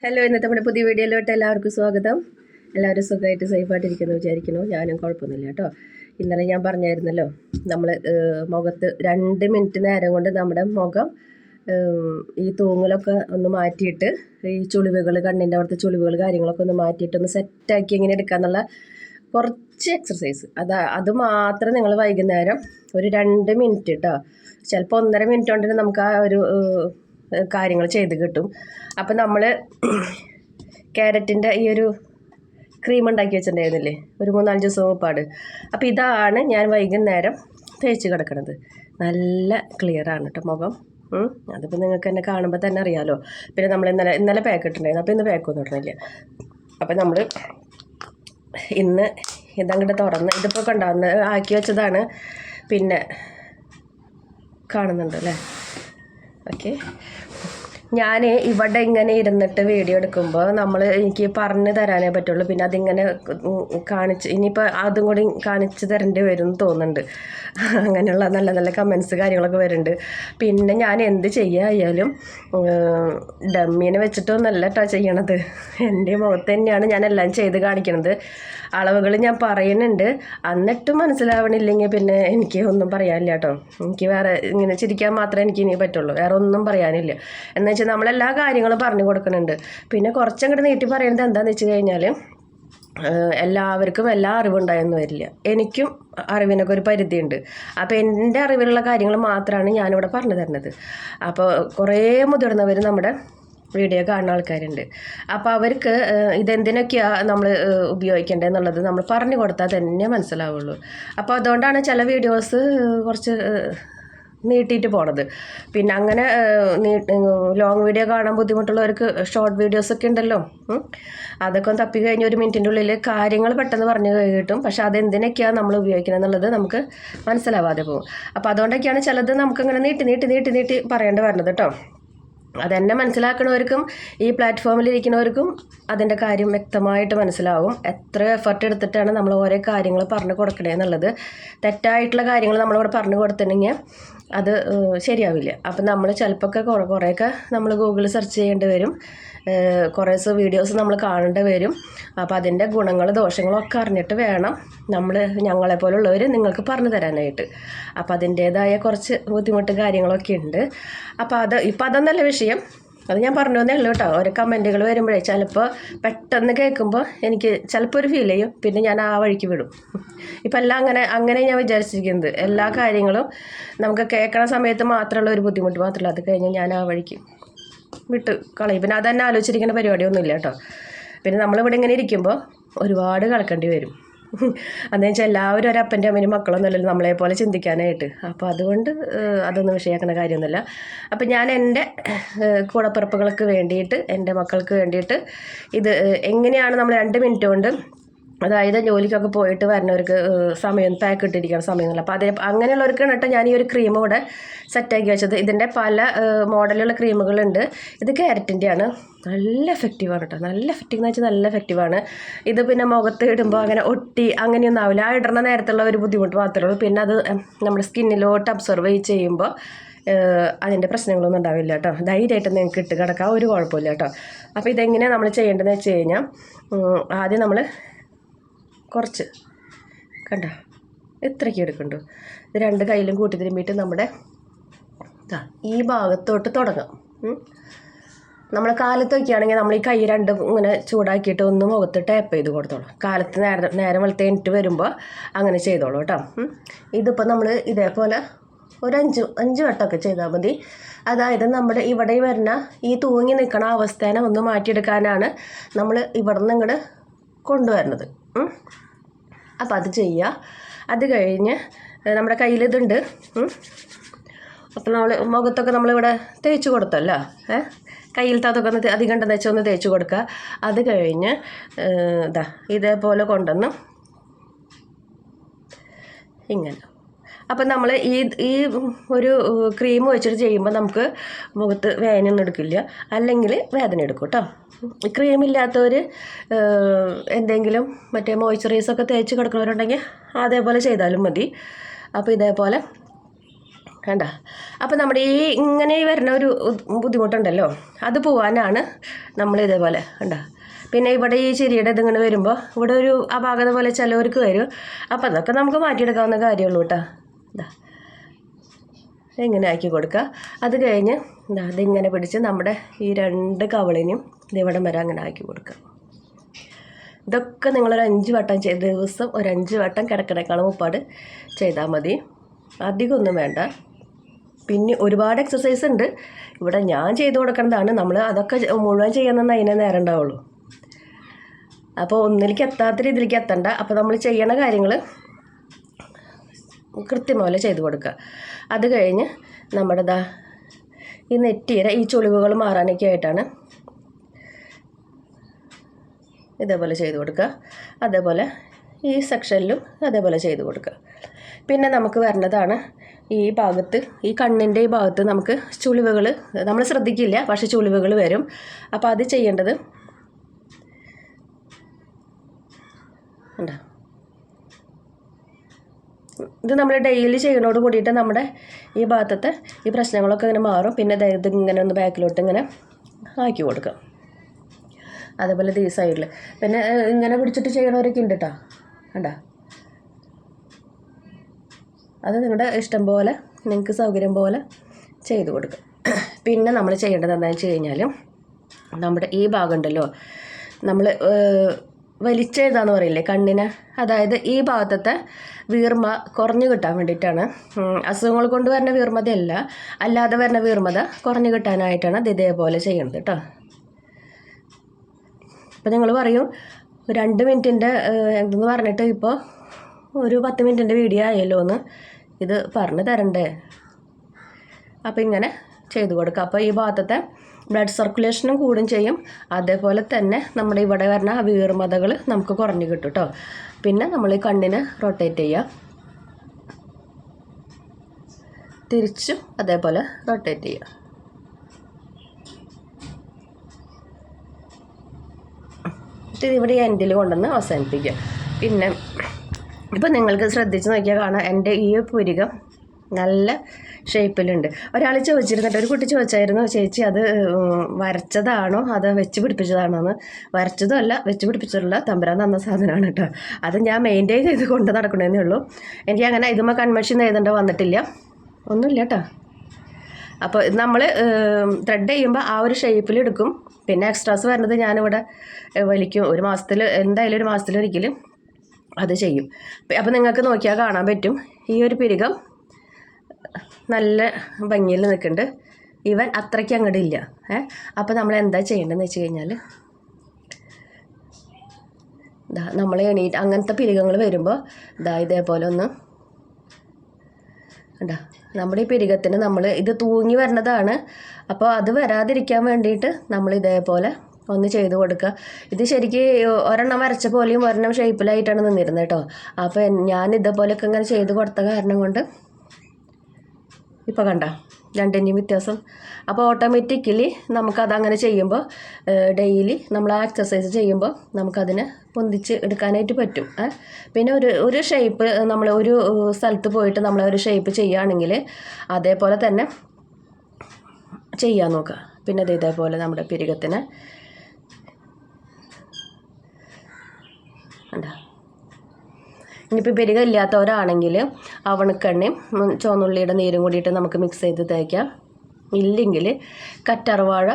Hello, ഇന്നത്തെ നമ്മുടെ പുതിയ വീഡിയോയിലോട്ട് എല്ലാവർക്കും സ്വാഗതം. എല്ലാവരും സുഖമായിട്ട് സേഫായിട്ടിരിക്കുന്നു വിചാരിക്കുന്നു. ഞാനും കുഴപ്പമൊന്നുമില്ല കേട്ടോ. ഇന്നലെ ഞാൻ പറഞ്ഞായിരുന്നല്ലോ, നമ്മൾ മുഖത്ത് 2 മിനിറ്റ് നേരം കൊണ്ട് നമ്മുടെ മുഖം ഈ തൂങ്ങലൊക്കെ ഒന്ന് മാറ്റിയിട്ട് ഈ ചുളിവുകൾ, കണ്ണിൻ്റെ അവിടുത്തെ ചുളിവുകൾ കാര്യങ്ങളൊക്കെ ഒന്ന് മാറ്റിയിട്ട് ഒന്ന് സെറ്റാക്കി എങ്ങനെ എടുക്കാന്നുള്ള കുറച്ച് എക്സസൈസ്. അത് മാത്രം നിങ്ങൾ വൈകുന്നേരം ഒരു 2 മിനിറ്റ് കേട്ടോ, ചിലപ്പോൾ 1.5 മിനിറ്റ് കൊണ്ട് നമുക്ക് ആ ഒരു കാര്യങ്ങൾ ചെയ്ത് കിട്ടും. അപ്പം നമ്മൾ ക്യാരറ്റിൻ്റെ ഈ ഒരു ക്രീം ഉണ്ടാക്കി വെച്ചിട്ടുണ്ടായിരുന്നില്ലേ, ഒരു 3-4 ദിവസം മുമ്പാട്. അപ്പോൾ ഇതാണ് ഞാൻ വൈകുന്നേരം തേച്ച് കിടക്കണത്. നല്ല ക്ലിയറാണ് കേട്ടോ മുഖം. അതിപ്പോൾ നിങ്ങൾക്ക് എന്നെ കാണുമ്പോൾ തന്നെ അറിയാമല്ലോ. പിന്നെ നമ്മൾ ഇന്നലെ പാക്ക് ഇട്ടിട്ടുണ്ടായിരുന്നു, അപ്പോൾ ഇന്ന് പാക്കൊന്നും ഇടണില്ല. അപ്പം നമ്മൾ ഇന്ന് ഇതങ്ങോട്ട് തുറന്ന് ഇതിപ്പോൾ കൊണ്ടാവുന്ന ആക്കി വെച്ചതാണ്. പിന്നെ കാണുന്നുണ്ട് അല്ലേ? ഓക്കെ, ഞാൻ ഇവിടെ ഇങ്ങനെ ഇരുന്നിട്ട് വീഡിയോ എടുക്കുമ്പോൾ എനിക്ക് പറഞ്ഞു തരാനേ പറ്റുള്ളൂ. പിന്നെ അതിങ്ങനെ ഇനിയിപ്പോൾ അതും കൂടി കാണിച്ച് തരേണ്ടി വരും എന്ന് തോന്നുന്നുണ്ട്. അങ്ങനെയുള്ള നല്ല നല്ല കമൻസ് കാര്യങ്ങളൊക്കെ വരുന്നുണ്ട്. പിന്നെ ഞാൻ എന്ത് ചെയ്യായാലും ഡമ്മീനെ വെച്ചിട്ടൊന്നല്ല കേട്ടോ ചെയ്യണത്. എൻ്റെ മുഖത്ത് തന്നെയാണ് ഞാൻ എല്ലാം ചെയ്ത് കാണിക്കണത്. അളവുകൾ ഞാൻ പറയുന്നുണ്ട്, എന്നിട്ടും മനസ്സിലാവണില്ലെങ്കിൽ പിന്നെ എനിക്ക് ഒന്നും പറയാനില്ല കേട്ടോ. എനിക്ക് വേറെ ഇങ്ങനെ ചിരിക്കാൻ മാത്രമേ എനിക്ക് ഇനി പറ്റുള്ളൂ, വേറെ ഒന്നും പറയാനില്ല. എന്ന് വെച്ചാൽ നമ്മളെല്ലാ കാര്യങ്ങളും പറഞ്ഞു കൊടുക്കുന്നുണ്ട്. പിന്നെ കുറച്ചങ്ങോട്ട് നീട്ടി പറയുന്നത് എന്താണെന്ന് വെച്ച് കഴിഞ്ഞാൽ, എല്ലാവർക്കും എല്ലാ അറിവുണ്ടായെന്ന് വരില്ല. എനിക്കും അറിവിനൊക്കെ ഒരു പരിധിയുണ്ട്. അപ്പോൾ എൻ്റെ അറിവിലുള്ള കാര്യങ്ങൾ മാത്രമാണ് ഞാനിവിടെ പറഞ്ഞു തരുന്നത്. അപ്പോൾ കുറേ മുതിർന്നവർ നമ്മുടെ വീഡിയോ കാണുന്ന ആൾക്കാരുണ്ട്. അപ്പോൾ അവർക്ക് ഇതെന്തിനൊക്കെയാണ് നമ്മൾ ഉപയോഗിക്കേണ്ടതെന്നുള്ളത് നമ്മൾ പറഞ്ഞു കൊടുത്താൽ തന്നെ മനസ്സിലാവുള്ളൂ. അപ്പോൾ അതുകൊണ്ടാണ് ചില വീഡിയോസ് കുറച്ച് നീട്ടിയിട്ട് പോണത്. പിന്നെ അങ്ങനെ ലോങ് വീഡിയോ കാണാൻ ബുദ്ധിമുട്ടുള്ളവർക്ക് ഷോർട്ട് വീഡിയോസൊക്കെ ഉണ്ടല്ലോ, അതൊക്കെ ഒന്ന് തപ്പി കഴിഞ്ഞ് 1 മിനിറ്റിൻ്റെ ഉള്ളിൽ കാര്യങ്ങൾ പെട്ടെന്ന് പറഞ്ഞു കിട്ടും. പക്ഷെ അതെന്തിനൊക്കെയാണ് നമ്മൾ ഉപയോഗിക്കുന്നത് എന്നുള്ളത് നമുക്ക് മനസ്സിലാവാതെ പോകും. അപ്പോൾ അതുകൊണ്ടൊക്കെയാണ് ചിലത് നമുക്കിങ്ങനെ നീട്ടി പറയേണ്ടി വരുന്നത് കേട്ടോ. അതെന്നെ മനസ്സിലാക്കുന്നവർക്കും ഈ പ്ലാറ്റ്ഫോമിലിരിക്കുന്നവർക്കും അതിൻ്റെ കാര്യം വ്യക്തമായിട്ട് മനസ്സിലാവും. എത്ര എഫർട്ട് എടുത്തിട്ടാണ് നമ്മൾ ഓരോ കാര്യങ്ങൾ പറഞ്ഞു കൊടുക്കണേ എന്നുള്ളത്. തെറ്റായിട്ടുള്ള കാര്യങ്ങൾ നമ്മളിവിടെ പറഞ്ഞു കൊടുത്തിട്ടുണ്ടെങ്കിൽ അത് ശരിയാവില്ല. അപ്പം നമ്മൾ ചിലപ്പോൾ കുറേയൊക്കെ നമ്മൾ ഗൂഗിളിൽ സെർച്ച് ചെയ്യേണ്ടി വരും, കുറേ വീഡിയോസ് നമ്മൾ കാണേണ്ടി വരും. അപ്പോൾ അതിൻ്റെ ഗുണങ്ങളും ദോഷങ്ങളും ഒക്കെ അറിഞ്ഞിട്ട് വേണം ഞങ്ങളെപ്പോലുള്ളവർ നിങ്ങൾക്ക് പറഞ്ഞു തരാനായിട്ട്. അപ്പോൾ അതിൻ്റേതായ കുറച്ച് ബുദ്ധിമുട്ട് കാര്യങ്ങളൊക്കെ ഉണ്ട്. അപ്പോൾ ഇപ്പം അതൊന്നല്ല വിഷയം, അത് ഞാൻ പറഞ്ഞു തന്നേ ഉള്ളൂ കേട്ടോ. ഓരോ കമൻറ്റുകൾ വരുമ്പോഴേ ചിലപ്പോൾ പെട്ടെന്ന് കേൾക്കുമ്പോൾ എനിക്ക് ചിലപ്പോൾ ഒരു ഫീൽ ചെയ്യും, പിന്നെ ഞാൻ ആ വഴിക്ക് വിടും. ഇപ്പം എല്ലാം അങ്ങനെ ഞാൻ വിചാരിച്ചിരിക്കുന്നത്. എല്ലാ കാര്യങ്ങളും നമുക്ക് കേൾക്കണ സമയത്ത് മാത്രമുള്ള ഒരു ബുദ്ധിമുട്ട് മാത്രമല്ല, അത് കഴിഞ്ഞ് ഞാൻ ആ വഴിക്ക് വിട്ട് കളയും. പിന്നെ അതന്നെ ആലോചിച്ചിരിക്കുന്ന പരിപാടിയൊന്നുമില്ല കേട്ടോ. പിന്നെ നമ്മളിവിടെ ഇങ്ങനെ ഇരിക്കുമ്പോൾ ഒരുപാട് കളക്കേണ്ടി വരും. അതെന്ന് വെച്ചാൽ എല്ലാവരും ഒരു അപ്പൻ്റെ അമ്മയും മക്കളൊന്നുമല്ലല്ലോ നമ്മളെപ്പോലെ ചിന്തിക്കാനായിട്ട്. അപ്പോൾ അതുകൊണ്ട് അതൊന്നും വിഷയമാക്കുന്ന കാര്യമൊന്നുമില്ല. അപ്പം ഞാൻ എൻ്റെ കൂടപ്പിറപ്പുകൾക്ക് വേണ്ടിയിട്ട്, എൻ്റെ മക്കൾക്ക് വേണ്ടിയിട്ട് ഇത് എങ്ങനെയാണ് നമ്മൾ 2 മിനിറ്റ് കൊണ്ട്, അതായത് ജോലിക്കൊക്കെ പോയിട്ട് വരുന്നവർക്ക് സമയം പാക്ക് ഇട്ടിരിക്കുന്ന സമയങ്ങളിൽ, അപ്പോൾ അങ്ങനെയുള്ളവർക്കാണ് കേട്ടോ ഞാൻ ഈ ഒരു ക്രീം ഇവിടെ സെറ്റാക്കി വെച്ചത്. ഇതിൻ്റെ പല മോഡലുള്ള ക്രീമുകളുണ്ട്. ഇത് ക്യാരറ്റിൻ്റെയാണ്. നല്ല എഫക്റ്റീവാണ് കേട്ടോ. നല്ല എഫക്റ്റീവ് എന്ന് വെച്ചാൽ നല്ല എഫക്റ്റീവാണ്. ഇത് പിന്നെ മുഖത്ത് ഇടുമ്പോൾ അങ്ങനെ ഒട്ടി അങ്ങനെയൊന്നും ആവില്ല. ആ ഇടുന്ന നേരത്തുള്ള ഒരു ബുദ്ധിമുട്ട് മാത്രമേ ഉള്ളൂ. പിന്നെ അത് നമ്മുടെ സ്കിന്നിലോട്ട് അബ്സർവ് ചെയ്യുമ്പോൾ അതിൻ്റെ പ്രശ്നങ്ങളൊന്നും ഉണ്ടാവില്ല കേട്ടോ. ധൈര്യമായിട്ട് നിങ്ങൾക്ക് ഇട്ട് കിടക്കാം, ഒരു കുഴപ്പമില്ല കേട്ടോ. അപ്പോൾ ഇതെങ്ങനെയാണ് നമ്മൾ ചെയ്യേണ്ടതെന്ന് വെച്ച് കഴിഞ്ഞാൽ, ആദ്യം നമ്മൾ കുറച്ച് കണ്ടോ ഇത്രയ്ക്ക് എടുക്കണ്ടോ, ഇത് 2 കയ്യിലും കൂട്ടി തിരുമ്പിയിട്ട് നമ്മുടെ ഈ ഭാഗത്തോട്ട് തുടങ്ങാം. നമ്മൾ കാലത്ത് വയ്ക്കുകയാണെങ്കിൽ നമ്മൾ ഈ കൈ 2 ഇങ്ങനെ ചൂടാക്കിയിട്ട് ഒന്ന് മുഖത്ത് ടാപ്പ് ചെയ്ത് കൊടുത്തോളൂ. കാലത്ത് നേരം വെളുത്ത് എണീറ്റ് വരുമ്പോൾ അങ്ങനെ ചെയ്തോളൂ കേട്ടോ. ഇതിപ്പോൾ നമ്മൾ ഇതേപോലെ ഒരു 5 വട്ടമൊക്കെ ചെയ്താൽ മതി. അതായത് നമ്മുടെ ഇവിടെ വരുന്ന ഈ തൂങ്ങി നിൽക്കണ അവസ്ഥേനെ ഒന്ന് മാറ്റിയെടുക്കാനാണ് നമ്മൾ ഇവിടെ നിന്ന് ഇങ്ങോട്ട് കൊണ്ടുവരുന്നത്. അപ്പോൾ അത് ചെയ്യുക. അത് കഴിഞ്ഞ് നമ്മുടെ കയ്യിൽ ഇതുണ്ട്. അപ്പോൾ നമ്മൾ മുഖത്തൊക്കെ നമ്മളിവിടെ തേച്ച് കൊടുത്തല്ലോ, കയ്യിലത്തെ അതൊക്കെ ഒന്ന് അധികം ഉണ്ടെന്ന് വെച്ചാൽ ഒന്ന് തേച്ച് കൊടുക്കുക. അത് കഴിഞ്ഞ് ഇതേപോലെ കൊണ്ടുവന്ന് ഇങ്ങനെ. അപ്പം നമ്മൾ ഈ ഒരു ക്രീം വെച്ചിട്ട് ചെയ്യുമ്പോൾ നമുക്ക് മുഖത്ത് വേദനയൊന്നും എടുക്കില്ല, അല്ലെങ്കിൽ വേദന എടുക്കും കേട്ടോ. ക്രീമില്ലാത്തവർ എന്തെങ്കിലും മറ്റേ മോയ്സ്ചറൈസൊക്കെ തേച്ച് കിടക്കുന്നവരുണ്ടെങ്കിൽ അതേപോലെ ചെയ്താലും മതി. അപ്പോൾ ഇതേപോലെ കണ്ട. അപ്പോൾ നമ്മുടെ ഈ ഇങ്ങനെ വരുന്ന ഒരു ബുദ്ധിമുട്ടുണ്ടല്ലോ, അത് പോവാനാണ് നമ്മൾ ഇതേപോലെ കണ്ട. പിന്നെ ഇവിടെ ഈ ചിരിയുടെ ഇതിങ്ങനെ വരുമ്പോൾ ഇവിടെ ഒരു അപാകത പോലെ ചിലവർക്ക് വരും. അപ്പോൾ അതൊക്കെ നമുക്ക് മാറ്റിയെടുക്കാവുന്ന കാര്യമുള്ളൂ കേട്ടോ. ഇതാ ഇങ്ങനെ ആക്കി കൊടുക്കുക. അത് കഴിഞ്ഞ് ഇതാ ഇതിങ്ങനെ പിടിച്ച് നമ്മുടെ ഈ 2 കവളിനും ഇവിടം വരെ അങ്ങനെ ആക്കി കൊടുക്കുക. ഇതൊക്കെ നിങ്ങളൊരു 5 വട്ടം ദിവസം ഒരു 5 വട്ടം കിടക്കണേക്കാളും മുപ്പാട് ചെയ്താൽ മതി. അധികമൊന്നും വേണ്ട. പിന്നെ ഒരുപാട് എക്സസൈസ് ഉണ്ട് ഇവിടെ, ഞാൻ ചെയ്ത് കൊടുക്കേണ്ടതാണ്. നമ്മൾ അതൊക്കെ മുഴുവൻ ചെയ്യാനൊന്നും അതിനെ നേരം ഉണ്ടാവുള്ളൂ. അപ്പോൾ ഒന്നിലേക്ക് എത്താത്ത രീതിയിലേക്ക് എത്തണ്ട. അപ്പോൾ നമ്മൾ ചെയ്യണ കാര്യങ്ങൾ കൃത്യപോലെ ചെയ്ത് കൊടുക്കുക. അത് കഴിഞ്ഞ് നമ്മുടെ ഈ നെറ്റിയുടെ ഈ ചുളിവുകൾ മാറാനൊക്കെ ആയിട്ടാണ് ഇതേപോലെ ചെയ്ത് കൊടുക്കുക. അതേപോലെ ഈ സെക്ഷനിലും അതേപോലെ ചെയ്ത് കൊടുക്കുക. പിന്നെ നമുക്ക് വരേണ്ടതാണ് ഈ ഭാഗത്ത്, ഈ കണ്ണിൻ്റെ ഈ ഭാഗത്ത് നമുക്ക് ചുളിവുകൾ നമ്മൾ ശ്രദ്ധിക്കില്ല, പക്ഷെ ചുളിവുകൾ വരും. അപ്പോൾ അത് ചെയ്യേണ്ടത് ഉണ്ടോ, ഇത് നമ്മൾ ഡെയിലി ചെയ്യുന്നതോട് കൂടിയിട്ട് നമ്മുടെ ഈ ഭാഗത്തെ ഈ പ്രശ്നങ്ങളൊക്കെ ഇങ്ങനെ മാറും. പിന്നെ ഇത് ഇങ്ങനെ ഒന്ന് ബാക്കിലോട്ട് ഇങ്ങനെ ആക്കി കൊടുക്കുക. അതേപോലെ ഈ സൈഡിൽ പിന്നെ ഇങ്ങനെ പിടിച്ചിട്ട് ചെയ്യണവരൊക്കെ ഉണ്ട് കേട്ടോ. കണ്ടോ, അത് നിങ്ങളുടെ ഇഷ്ടം പോലെ നിങ്ങൾക്ക് സൗകര്യം പോലെ ചെയ്ത് കൊടുക്കുക. പിന്നെ നമ്മൾ ചെയ്യേണ്ടത് എന്താണെന്ന് വെച്ച് കഴിഞ്ഞാൽ നമ്മുടെ ഈ ഭാഗം ഉണ്ടല്ലോ, നമ്മൾ വലിച്ചെഴുതാന്ന് പറയില്ലേ കണ്ണിന്, അതായത് ഈ ഭാഗത്തെ വീർമ കുറഞ്ഞു കിട്ടാൻ വേണ്ടിയിട്ടാണ്. അസുഖങ്ങൾ കൊണ്ട് വരുന്ന വീർമതയല്ല, അല്ലാതെ വരുന്ന വീർമത കുറഞ്ഞു കിട്ടാനായിട്ടാണ് അത് ഇതേപോലെ ചെയ്യണത് കേട്ടോ. അപ്പോൾ നിങ്ങൾ പറയും 2 മിനിറ്റിൻ്റെ എന്തെന്ന് പറഞ്ഞിട്ട് ഇപ്പോൾ ഒരു 10 മിനിറ്റിൻ്റെ വീഡിയോ ആയല്ലോ എന്ന് ഇത് പറഞ്ഞു തരണ്ടേ. അപ്പോൾ ഇങ്ങനെ ചെയ്ത് കൊടുക്കുക. അപ്പോൾ ഈ ഭാഗത്തെ ബ്ലഡ് സർക്കുലേഷനും കൂടും ചെയ്യും. അതേപോലെ തന്നെ നമ്മുടെ ഇവിടെ വരുന്ന വീർമതകൾ നമുക്ക് കുറഞ്ഞു കിട്ടും കേട്ടോ. പിന്നെ നമ്മൾ ഈ കണ്ണിന് റൊട്ടേറ്റ് ചെയ്യുക, തിരിച്ചും അതേപോലെ റൊട്ടേറ്റ് ചെയ്യുക. ഇവിടെ എൻഡിൽ കൊണ്ടുവന്ന് അവസാനിപ്പിക്കുക. പിന്നെ ഇപ്പം നിങ്ങൾക്ക് ശ്രദ്ധിച്ച് നോക്കിയാൽ കാണാം, എൻ്റെ ഈ പുരികം നല്ല ഷേപ്പിലുണ്ട്. ഒരാൾ ചോദിച്ചിരുന്നിട്ട്, ഒരു കുട്ടി ചോദിച്ചായിരുന്നു, ചേച്ചി അത് വരച്ചതാണോ അതോ വെച്ച് പിടിപ്പിച്ചതാണോ എന്ന്. വരച്ചതും അല്ല വെച്ച് പിടിപ്പിച്ചിട്ടുള്ള തമ്പുരാൻ തന്ന സാധനമാണ് കേട്ടോ. അത് ഞാൻ മെയിൻറ്റെയിൻ ചെയ്ത് കൊണ്ട് നടക്കണമെന്നേ ഉള്ളൂ. എനിക്ക് അങ്ങനെ ഇതുമ്മ കൺവെൻഷൻ എഴുതേണ്ട വന്നിട്ടില്ല, ഒന്നുമില്ല കേട്ടോ. അപ്പോൾ നമ്മൾ ത്രെഡ് ചെയ്യുമ്പോൾ ആ ഒരു ഷേപ്പിലെടുക്കും. പിന്നെ എക്സ്ട്രാസ് വരുന്നത് ഞാനിവിടെ വലിക്കും. ഒരു മാസത്തിൽ എന്തായാലും ഒരു മാസത്തിലൊരിക്കലും അത് ചെയ്യും. അപ്പോൾ നിങ്ങൾക്ക് നോക്കിയാൽ കാണാൻ പറ്റും, ഈ ഒരു പിരികം നല്ല ഭംഗിയിൽ നിൽക്കുന്നുണ്ട്. ഇവൻ അത്രയ്ക്ക് അങ്ങോട്ട് ഇല്ല. അപ്പോൾ നമ്മൾ എന്താ ചെയ്യേണ്ടതെന്ന് വെച്ച് കഴിഞ്ഞാൽ നമ്മൾ എണീറ്റ് അങ്ങനത്തെ പിരികങ്ങൾ വരുമ്പോൾ ഇതേപോലെ ഒന്ന് കണ്ടോ, നമ്മുടെ ഈ പിരികത്തിന് നമ്മൾ ഇത് തൂങ്ങി വരുന്നതാണ്. അപ്പോൾ അത് വരാതിരിക്കാൻ വേണ്ടിയിട്ട് നമ്മൾ ഇതേപോലെ ഒന്ന് ചെയ്ത് കൊടുക്കുക. ഇത് ശരിക്ക് ഒരെണ്ണം വരച്ച പോലെയും ഒരെണ്ണം ഷേപ്പിലായിട്ടാണ് നിന്നിരുന്നത് കേട്ടോ. അപ്പോൾ ഞാൻ ഇതേപോലെയൊക്കെ ഇങ്ങനെ ചെയ്ത് കൊടുത്ത കാരണം കൊണ്ട് ഇപ്പോൾ കണ്ട രണ്ടിൻ്റെയും വ്യത്യാസം. അപ്പോൾ ഓട്ടോമാറ്റിക്കലി നമുക്കതങ്ങനെ ചെയ്യുമ്പോൾ ഡെയിലി നമ്മൾ ആ എക്സസൈസ് ചെയ്യുമ്പോൾ നമുക്കതിനെ പൊന്തിച്ച് എടുക്കാനായിട്ട് പറ്റും. പിന്നെ ഒരു ഷേപ്പ് നമ്മൾ ഒരു സ്ഥലത്ത് പോയിട്ട് നമ്മൾ ഒരു ഷേപ്പ് ചെയ്യുകയാണെങ്കിൽ അതേപോലെ തന്നെ ചെയ്യാൻ നോക്കുക. പിന്നെ ഇതേപോലെ നമ്മുടെ പിരികത്തിന് ഉണ്ടാ. ഇനിയിപ്പോൾ പിരികം ഇല്ലാത്തവരാണെങ്കിൽ അവണക്കെണ്ണയും ചുവന്നുള്ളിയുടെ നീരും കൂടിയിട്ട് നമുക്ക് മിക്സ് ചെയ്ത് തേക്കാം. ഇല്ലെങ്കിൽ കറ്റാർവാഴ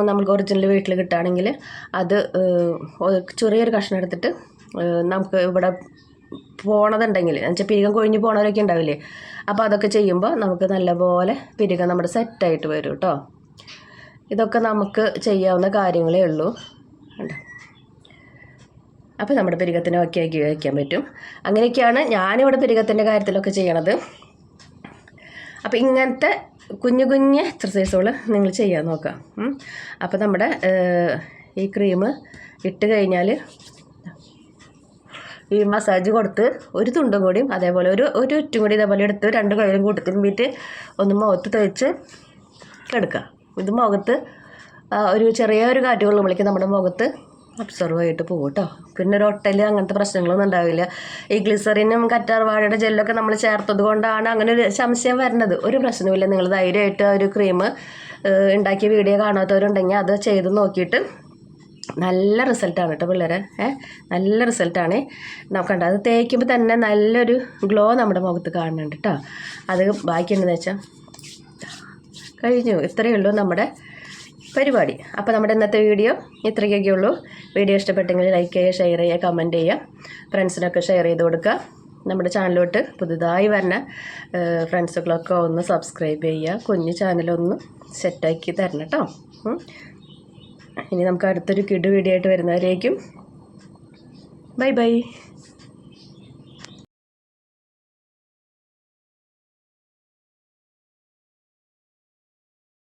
നമുക്ക് ഒറിജിനൽ വീട്ടിൽ കിട്ടുകയാണെങ്കിൽ അത് ചെറിയൊരു കഷ്ണം എടുത്തിട്ട് നമുക്ക് ഇവിടെ പോണതുണ്ടെങ്കിൽ എന്നുവെച്ചാൽ പിരികം കൊഴിഞ്ഞ് പോണവരൊക്കെ ഉണ്ടാവില്ലേ, അപ്പോൾ അതൊക്കെ ചെയ്യുമ്പോൾ നമുക്ക് നല്ലപോലെ പിരികം നമ്മുടെ സെറ്റായിട്ട് വരും കേട്ടോ. ഇതൊക്കെ നമുക്ക് ചെയ്യാവുന്ന കാര്യങ്ങളേ ഉള്ളൂ. ഉണ്ട്. അപ്പോൾ നമ്മുടെ പിരികത്തിനെ ഒക്കെ ആക്കി വയ്ക്കാൻ പറ്റും. അങ്ങനെയൊക്കെയാണ് ഞാനിവിടെ പിരികത്തിൻ്റെ കാര്യത്തിലൊക്കെ ചെയ്യണത്. അപ്പോൾ ഇങ്ങനത്തെ കുഞ്ഞു കുഞ്ഞ് എക്സർസൈസുകൾ നിങ്ങൾ ചെയ്യാൻ നോക്കാം. അപ്പോൾ നമ്മുടെ ഈ ക്രീം ഇട്ട് കഴിഞ്ഞാൽ ഈ മസാജ് കൊടുത്ത് ഒരു തുണ്ടും കൂടിയും അതേപോലെ ഒരു ഒറ്റും കൂടി ഇതേപോലെ എടുത്ത് 2 കൈയിലും കൂട്ടി തിരുമ്പിയിട്ട് ഒന്ന് മുഖത്ത് തേച്ച് എടുക്കുക. ഇത് മുഖത്ത് ഒരു ചെറിയൊരു കാറ്റ് കൊള്ളുമ്പോഴേക്കും നമ്മുടെ മുഖത്ത് അബ്സർവ് ആയിട്ട് പോകും കേട്ടോ. പിന്നെ ഒരു ഒട്ടൽ അങ്ങനത്തെ പ്രശ്നങ്ങളൊന്നും ഉണ്ടാവില്ല. ഈ ഗ്ലിസറിനും കറ്റാർവാഴയുടെ ജെല്ലൊക്കെ നമ്മൾ ചേർത്തത് കൊണ്ടാണ് അങ്ങനെ ഒരു സംശയം വരുന്നത്. ഒരു പ്രശ്നവുമില്ല. നിങ്ങൾ ധൈര്യമായിട്ട് ഒരു ക്രീം ഉണ്ടാക്കിയ വീഡിയോ കാണാത്തവരുണ്ടെങ്കിൽ അത് ചെയ്ത് നോക്കിയിട്ട് നല്ല റിസൾട്ടാണ് കേട്ടോ പിള്ളേരെ. നല്ല റിസൾട്ടാണ്. നോക്കണ്ട, അത് തേക്കുമ്പോൾ തന്നെ നല്ലൊരു ഗ്ലോ നമ്മുടെ മുഖത്ത് കാണുന്നുണ്ട് കേട്ടോ. അത് ബാക്കിയുണ്ടെന്ന് വെച്ചാൽ കഴിഞ്ഞു. ഇത്രയേ ഉള്ളൂ നമ്മുടെ പരിപാടി. അപ്പോൾ നമ്മുടെ ഇന്നത്തെ വീഡിയോ ഇത്രയൊക്കെ ഉള്ളൂ. വീഡിയോ ഇഷ്ടപ്പെട്ടെങ്കിൽ ലൈക്ക് ചെയ്യുക, ഷെയർ ചെയ്യുക, കമൻറ്റ് ചെയ്യുക, ഫ്രണ്ട്സിനൊക്കെ ഷെയർ ചെയ്ത് കൊടുക്കുക. നമ്മുടെ ചാനലിലോട്ട് പുതുതായി വരുന്ന ഫ്രണ്ട്സുകളൊക്കെ ഒന്ന് സബ്സ്ക്രൈബ് ചെയ്യുക. കുഞ്ഞു ചാനലൊന്ന് സെറ്റാക്കി തരണം കേട്ടോ. ഇനി നമുക്ക് അടുത്തൊരു കിഡ് വീഡിയോ ആയിട്ട് വരുന്നവരേക്കും ബൈ ബൈ.